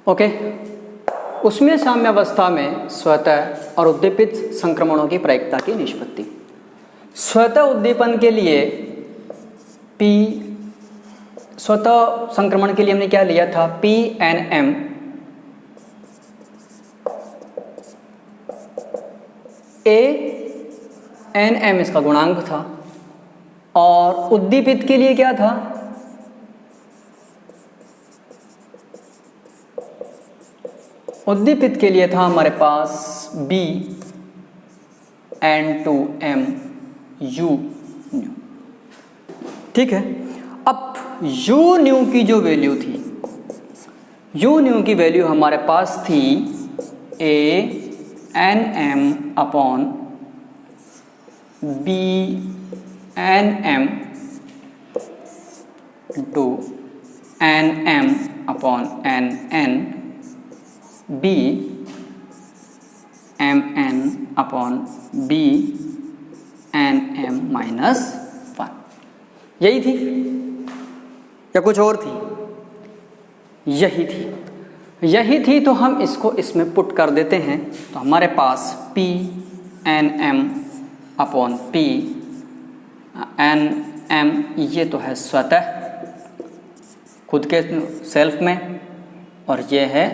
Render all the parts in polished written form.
Okay. उसमें साम्यावस्था में स्वतः और उद्दीपित संक्रमणों की प्रायिकता की निष्पत्ति। स्वतः उद्दीपन के लिए पी, स्वतः संक्रमण के लिए हमने क्या लिया था, P N M A N M इसका गुणांक था, और उद्दीपित के लिए क्या था, उद्दीपित के लिए था हमारे पास B N to M U nu. ठीक है। अब यू न्यू की जो वैल्यू थी, यू न्यू की वैल्यू हमारे पास थी A N M upon B N M into N M upon N N B M N upon B N M minus 1। यही थी या कुछ और थी? यही थी। यही थी, तो हम इसको इसमें पुट कर देते हैं। तो हमारे पास P N M upon P N M, ये तो है स्वतः खुद के सेल्फ में, और ये है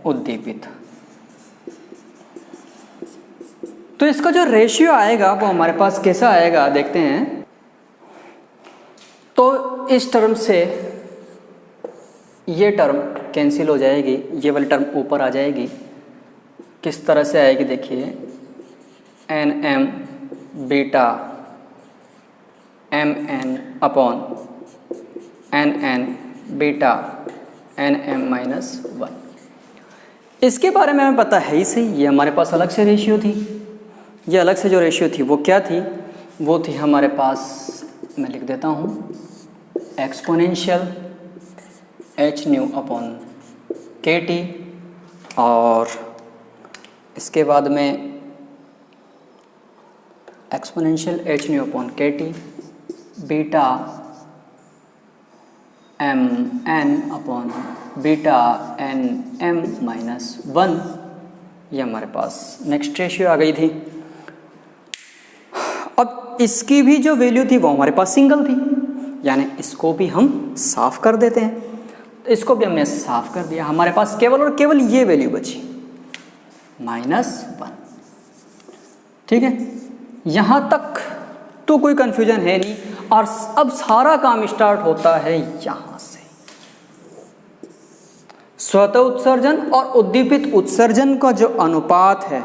उद्दीपित। तो इसका जो रेशियो आएगा वो हमारे पास कैसा आएगा देखते हैं। तो इस टर्म से ये टर्म कैंसिल हो जाएगी, ये वाली टर्म ऊपर आ जाएगी। किस तरह से आएगी देखिए, N M beta M N upon N N beta N M minus 1। इसके बारे में हमें पता है ही सही, ये हमारे पास अलग से रेशियो थी। ये अलग से जो रेशियो थी वो क्या थी, वो थी हमारे पास, मैं लिख देता हूँ, exponential H nu upon K T, और इसके बाद में exponential H nu upon K T beta M N upon beta N M minus 1। ये हमारे पास नेक्स्ट रेशियो आ गई थी। अब इसकी भी जो वैल्यू थी वो हमारे पास सिंगल थी, यानी इसको भी हम साफ कर देते हैं। तो इसको भी हमने साफ कर दिया, हमारे पास केवल और केवल ये वैल्यू बची -1। ठीक है, यहाँ तक तो कोई कंफ्यूजन है नहीं। और अब सारा काम स्टार्ट होता है यहाँ से। स्वतः उत्सर्जन और उद्दीपित उत्सर्जन का जो अनुपात है,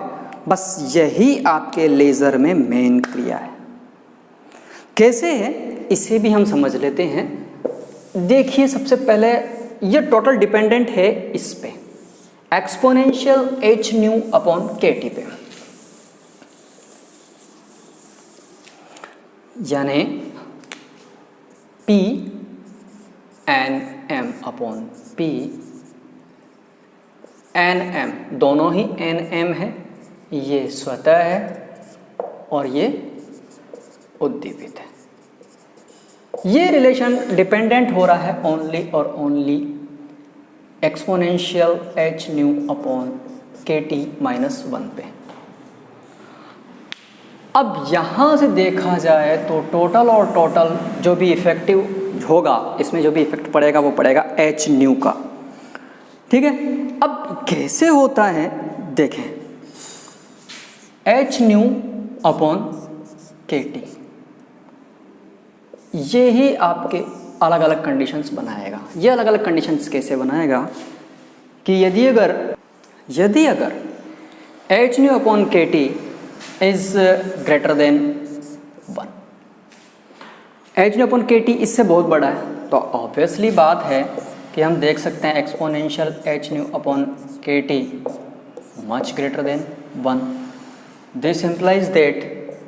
बस यही आपके लेज़र में मेन क्रिया है। कैसे है इसे भी हम समझ लेते हैं। देखिए, सबसे पहले ये टोटल डिपेंडेंट है इस पे, exponential H nu upon K T पे, यानी P N M upon P N M, दोनों ही एन एम है। ये स्वतः है और ये उद्दीपित है। ये रिलेशन डिपेंडेंट हो रहा है ओनली और only exponential H nu upon K T minus 1 पे। अब यहाँ से देखा जाए तो टोटल और टोटल जो भी इफेक्टिव होगा, इसमें जो भी इफेक्ट पड़ेगा वो पड़ेगा एच न्यू का। ठीक है, अब कैसे होता है देखें, H nu upon K T, ये ही आपके अलग अलग कंडीशंस बनाएगा। ये अलग अलग कंडीशंस कैसे बनाएगा कि यदि अगर H nu upon K T is greater than 1, H nu upon K T इससे बहुत बड़ा है, तो ऑब्वियसली बात है कि हम देख सकते हैं exponential H nu upon K T much greater than 1। This implies that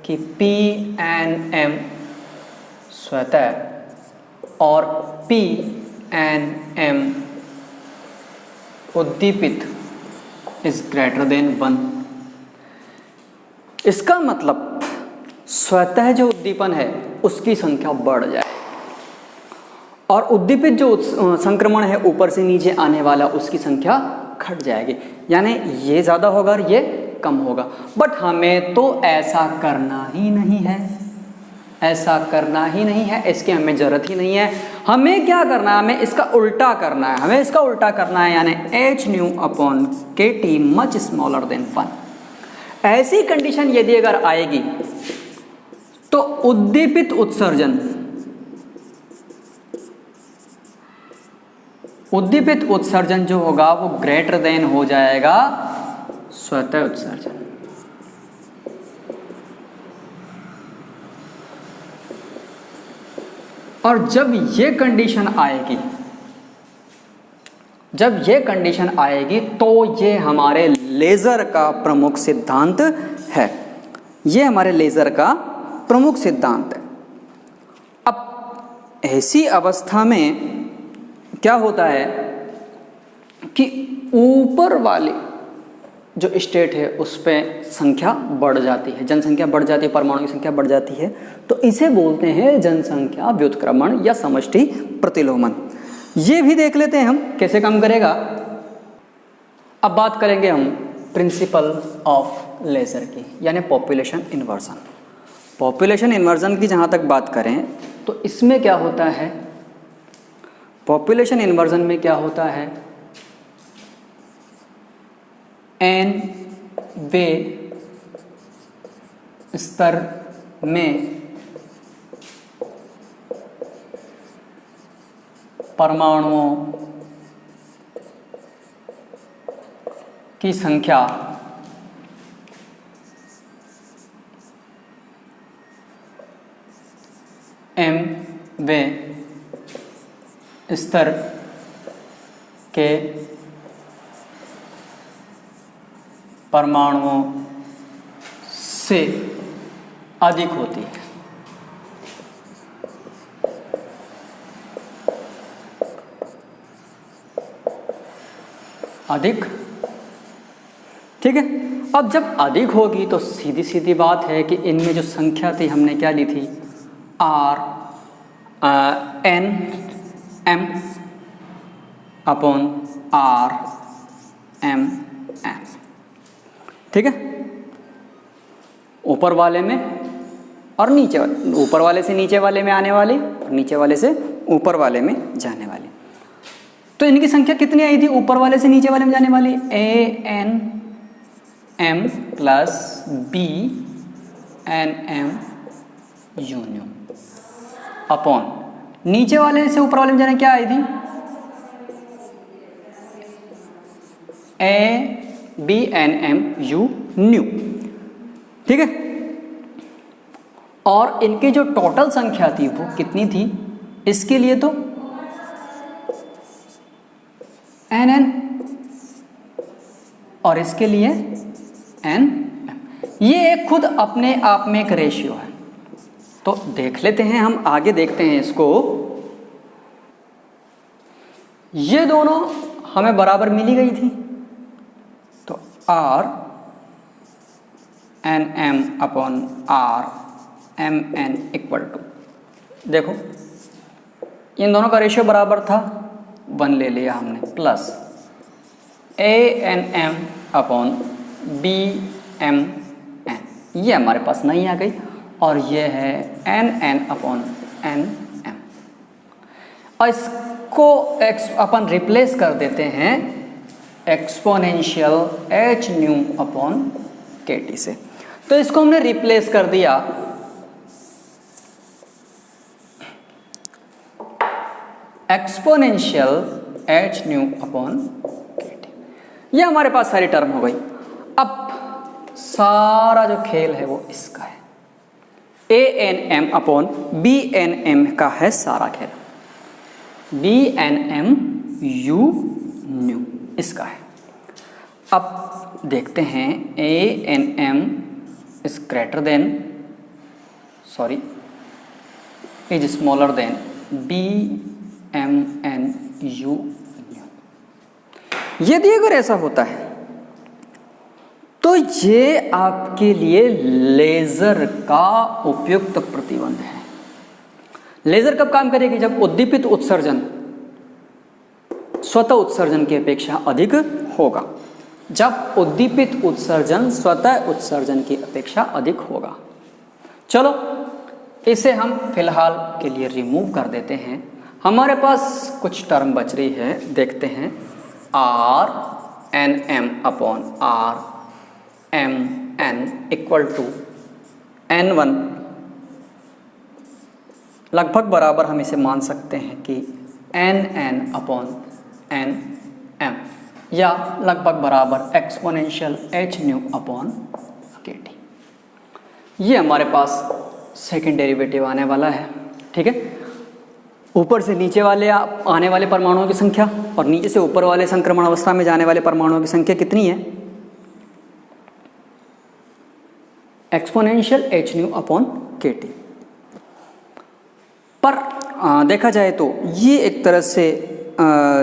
कि पी एन एम स्वतः और पी एन एम उद्दीपित इज ग्रेटर देन 1। इसका मतलब स्वतः जो उद्दीपन है उसकी संख्या बढ़ जाए और उद्दीपित जो संक्रमण है ऊपर से नीचे आने वाला उसकी संख्या घट जाएगी, यानी ये ज़्यादा होगा और ये कम होगा। बट हमें तो ऐसा करना ही नहीं है, ऐसा करना ही नहीं है, इसकी हमें ज़रूरत ही नहीं है। हमें क्या करना है, हमें इसका उल्टा करना है, हमें इसका उल्टा करना है, यानी h/kT मच स्मॉलर देन 1। ऐसी कंडीशन यदि अगर आएगी तो उद्दीपित उत्सर्जन, उद्दीपित उत्सर्जन जो होगा वो ग्रेटर देन हो जाएगा स्वतः उत्सर्जन। और जब ये कंडीशन आएगी, जब ये कंडीशन आएगी तो ये हमारे लेज़र का प्रमुख सिद्धांत है, ये हमारे लेज़र का प्रमुख सिद्धांत है। अब ऐसी अवस्था में क्या होता है कि ऊपर वाले जो स्टेट है उस पर संख्या बढ़ जाती है, जनसंख्या बढ़ जाती है, परमाणु की संख्या बढ़ जाती है, तो इसे बोलते हैं जनसंख्या व्युत्क्रमण या समष्टि प्रतिलोमन। ये भी देख लेते हैं हम कैसे काम करेगा। अब बात करेंगे हम प्रिंसिपल ऑफ लेज़र की, यानी पॉपुलेशन इन्वर्जन। पॉपुलेशन इन्वर्जन की जहाँ तक बात करें तो इसमें क्या होता है, पॉपुलेशन इन्वर्जन में क्या होता है, n वे स्तर में परमाणुओं की संख्या m वे स्तर के परमाणुओं से अधिक होती है। अधिक, ठीक है। अब जब अधिक होगी तो सीधी सीधी बात है कि इनमें जो संख्या थी हमने क्या ली थी, n m upon r m n, ठीक है। ऊपर वाले में और नीचे वाले, ऊपर वाले से नीचे वाले में आने वाली और नीचे वाले से ऊपर वाले में जाने वाली। तो इनकी संख्या कितनी आई थी ऊपर वाले से नीचे वाले में जाने वाली, a n m plus b n m u new upon नीचे वाले से ऊपर वाले में जाने क्या आई थी, a b n m u new, ठीक है। और इनकी जो टोटल संख्या थी वो कितनी थी, इसके लिए तो n n और इसके लिए n m। ये एक खुद अपने आप में एक रेशियो है। तो देख लेते हैं, हम आगे देखते हैं इसको। ये दोनों हमें बराबर मिली गई थी, तो r n m upon r m n equal to, देखो इन दोनों का रेशियो बराबर था, 1 ले लिया हमने, plus a n m upon b m n, ये हमारे पास नहीं आ गई, और ये है n n upon n m। और इसको अपन रिप्लेस कर देते हैं exponential h new upon kt से। तो इसको हमने रिप्लेस कर दिया exponential h new upon kt। ये हमारे पास सारी टर्म हो गई। अब सारा जो खेल है वो इसका है, a n m upon b n m का है सारा खेल, b n m u new इसका है। अब देखते हैं a n m is greater than, sorry is smaller than b m n u new. यदि अगर ऐसा होता है तो ये आपके लिए लेज़र का उपयुक्त प्रतिबंध है। लेज़र कब काम करेगी, जब उद्दीपित उत्सर्जन स्वतः उत्सर्जन की अपेक्षा अधिक होगा जब उद्दीपित उत्सर्जन स्वतः उत्सर्जन की अपेक्षा अधिक होगा। चलो इसे हम फिलहाल के लिए रिमूव कर देते हैं। हमारे पास कुछ टर्म बच रही है, देखते हैं। R N M upon R M N equal to N1 लगभग बराबर हम इसे मान सकते हैं कि NN अपॉन NM या लगभग बराबर एक्सपोनेंशियल HNu अपॉन KT। ये हमारे पास सेकेंड डेरिवेटिव आने वाला है। ठीक है, ऊपर से नीचे वाले आने वाले परमाणुओं की संख्या और नीचे से ऊपर वाले संक्रमण अवस्था में जाने वाले परमाणुओं की संख्या कितनी है? Exponential HNu upon KT। पर देखा जाए तो ये एक तरह से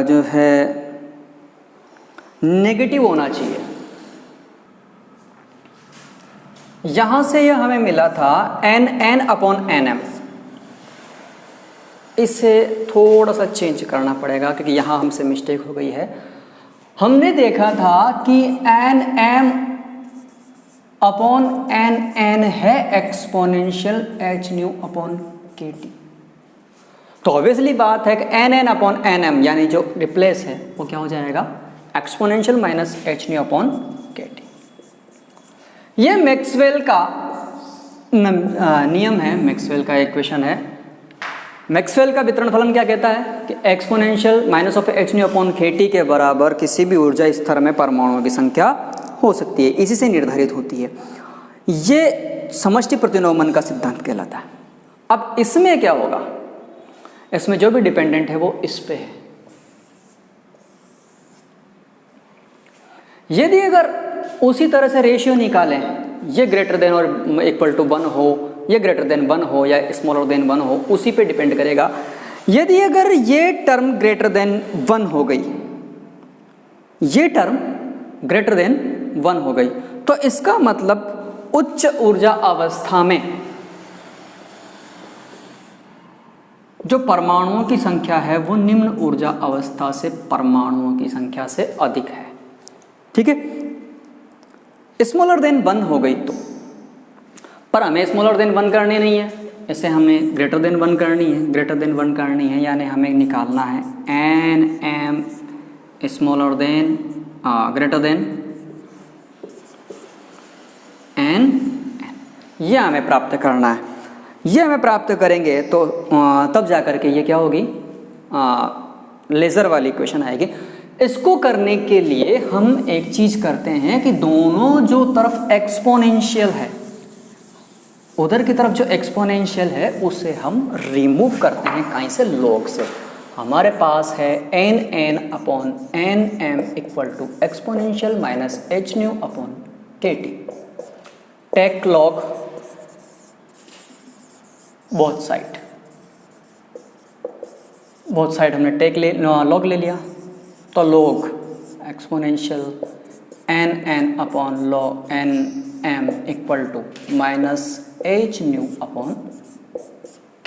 जो है नेगेटिव होना चाहिए। यहां से यह हमें मिला था NN अपॉन NM, इसे थोड़ा सा चेंज करना पड़ेगा क्योंकि यहाँ हमसे मिस्टेक हो गई है। हमने देखा था कि NM अपॉन NN है एक्सपोनेंशियल HNu अपॉन KT। तो ऑब्वियसली बात है कि NN अपॉन NM यानी जो रिप्लेस है वो क्या हो जाएगा? Exponential minus HNu upon KT। ये मैक्सवेल का नियम है, मैक्सवेल का इक्वेशन है। मैक्सवेल का वितरण फलन क्या कहता है कि exponential minus of HNu upon KT के बराबर किसी भी ऊर्जा स्तर में परमाणुओं की संख्या हो सकती है, इसी से निर्धारित होती है। ये समष्टि प्रतिलोमन का सिद्धांत कहलाता है। अब इसमें क्या होगा? इसमें जो भी डिपेंडेंट है वो इस पे है। यदि अगर उसी तरह से रेशियो निकालें, ये ग्रेटर देन और इक्वल टू 1 हो, ये ग्रेटर देन 1 हो या स्मॉलर देन 1 हो, उसी पे डिपेंड करेगा। यदि अगर ये टर्म ग्रेटर देन 1 हो गई, ये टर्म ग्रेटर देन 1 हो गई, तो इसका मतलब उच्च ऊर्जा अवस्था में जो परमाणुओं की संख्या है वो निम्न ऊर्जा अवस्था से परमाणुओं की संख्या से अधिक है। ठीक है, स्मॉलर देन 1 हो गई तो, पर हमें स्मॉलर देन 1 करनी नहीं है, इसे हमें ग्रेटर देन 1 करनी है। ग्रेटर देन 1 करनी है यानी हमें निकालना है NM smaller than greater than NN, ये हमें प्राप्त करना है। ये हमें प्राप्त करेंगे तो तब जा कर के ये क्या होगी? लेज़र वाली इक्वेशन आएगी। इसको करने के लिए हम एक चीज करते हैं कि दोनों जो तरफ एक्सपोनेंशियल है, उधर की तरफ जो एक्सपोनेंशियल है उसे हम रिमूव करते हैं। कहीं से? लॉग से। हमारे पास है NN upon NM equal to exponential minus HNu upon KT। Take log both side, both side हमने टेक लॉग ले लिया, तो log exponential NN upon log NM equal to minus HNu upon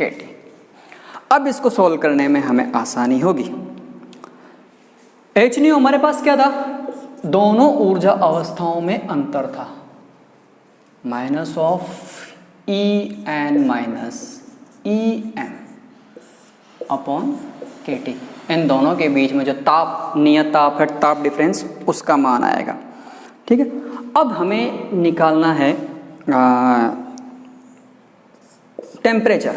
KT। अब इसको सॉल्व करने में हमें आसानी होगी। HNu हमारे पास क्या था? दोनों ऊर्जा अवस्थाओं में अंतर था, minus of En minus Em upon KT। इन दोनों के बीच में जो ताप, नियत ताप है, ताप डिफरेंस, उसका मान आएगा। ठीक है, अब हमें निकालना है टेम्परेचर,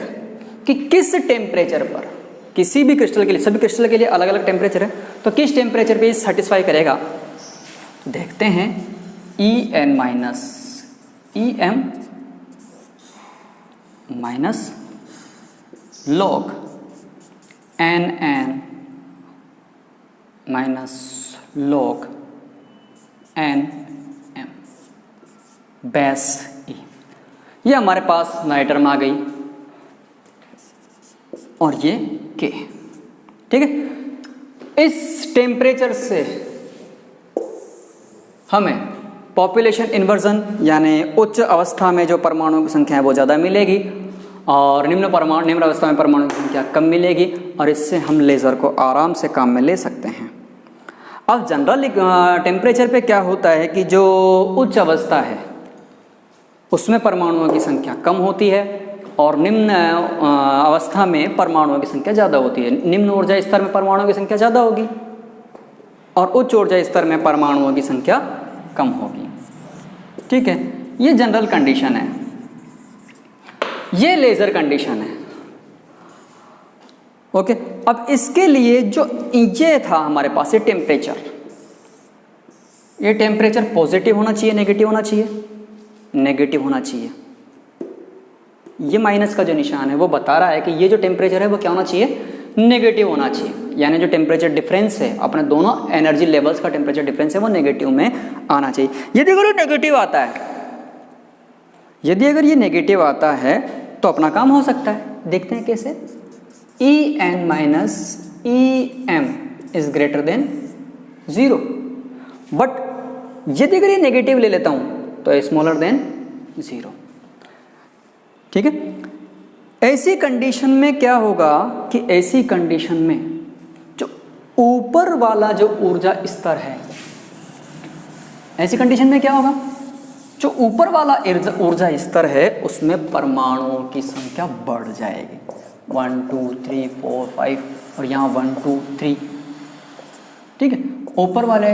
कि किस टेम्परेचर पर किसी भी क्रिस्टल के लिए, सभी क्रिस्टल के लिए अलग अलग टेम्परेचर है, तो किस टेम्परेचर पे सेटिस्फाई करेगा। देखते हैं En minus Em minus log NN minus log NM base E। ये हमारे पास नई टर्म आ गई और ये K। ठीक है, इस टेम्परेचर से हमें पॉपुलेशन इन्वर्जन यानी उच्च अवस्था में जो परमाणुओं की संख्या है वो ज़्यादा मिलेगी और निम्न अवस्था में परमाणुओं की संख्या कम मिलेगी, और इससे हम लेज़र को आराम से काम में ले सकते हैं। अब जनरल टेम्परेचर पे क्या होता है कि जो उच्च अवस्था है उसमें परमाणुओं की संख्या कम होती है और निम्न अवस्था में परमाणुओं की संख्या ज़्यादा होती है। निम्न ऊर्जा स्तर में परमाणुओं की संख्या ज़्यादा होगी और उच्च ऊर्जा स्तर में परमाणुओं की संख्या कम होगी। ठीक है, ये जनरल कंडीशन है। ये लेज़र कंडीशन है। ओके, अब इसके लिए जो ये था हमारे पास, ये टेम्परेचर पॉजिटिव होना चाहिए, नेगेटिव होना चाहिए, नेगेटिव होना चाहिए। ये माइनस का जो निशान है वो बता रहा है कि ये जो टेम्परेचर है वो क्या होना चाहिए, नेगेटिव होना चाहिए। यानी जो टेम्परेचर डिफरेंस है, अपने दोनों एनर्जी लेवल्स का टेम्परेचर डिफरेंस है वो नेगेटिव में आना चाहिए। यदि अगर ये नेगेटिव आता है, यदि अगर ये नेगेटिव आता है तो अपना काम हो सकता है। देखते हैं कैसे। En minus Em is greater than 0, but यदि अगर ये नेगेटिव ले लेता हूं तो स्मॉलर देन 0। ठीक है, ऐसी कंडीशन में क्या होगा कि ऐसी कंडीशन में जो ऊपर वाला जो ऊर्जा स्तर है, ऐसी कंडीशन में क्या होगा, जो ऊपर वाला ऊर्जा स्तर है उसमें परमाणुओं की संख्या बढ़ जाएगी। 1 2 3 4 5 और यहाँ 1 2 3। ठीक है, ऊपर वाले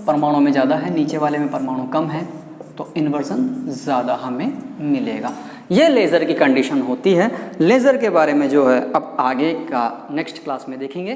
परमाणु में ज़्यादा है, नीचे वाले में परमाणु कम है, तो इन्वर्जन ज़्यादा हमें मिलेगा। ये लेज़र की कंडीशन होती है। लेज़र के बारे में जो है अब आगे का नेक्स्ट क्लास में देखेंगे।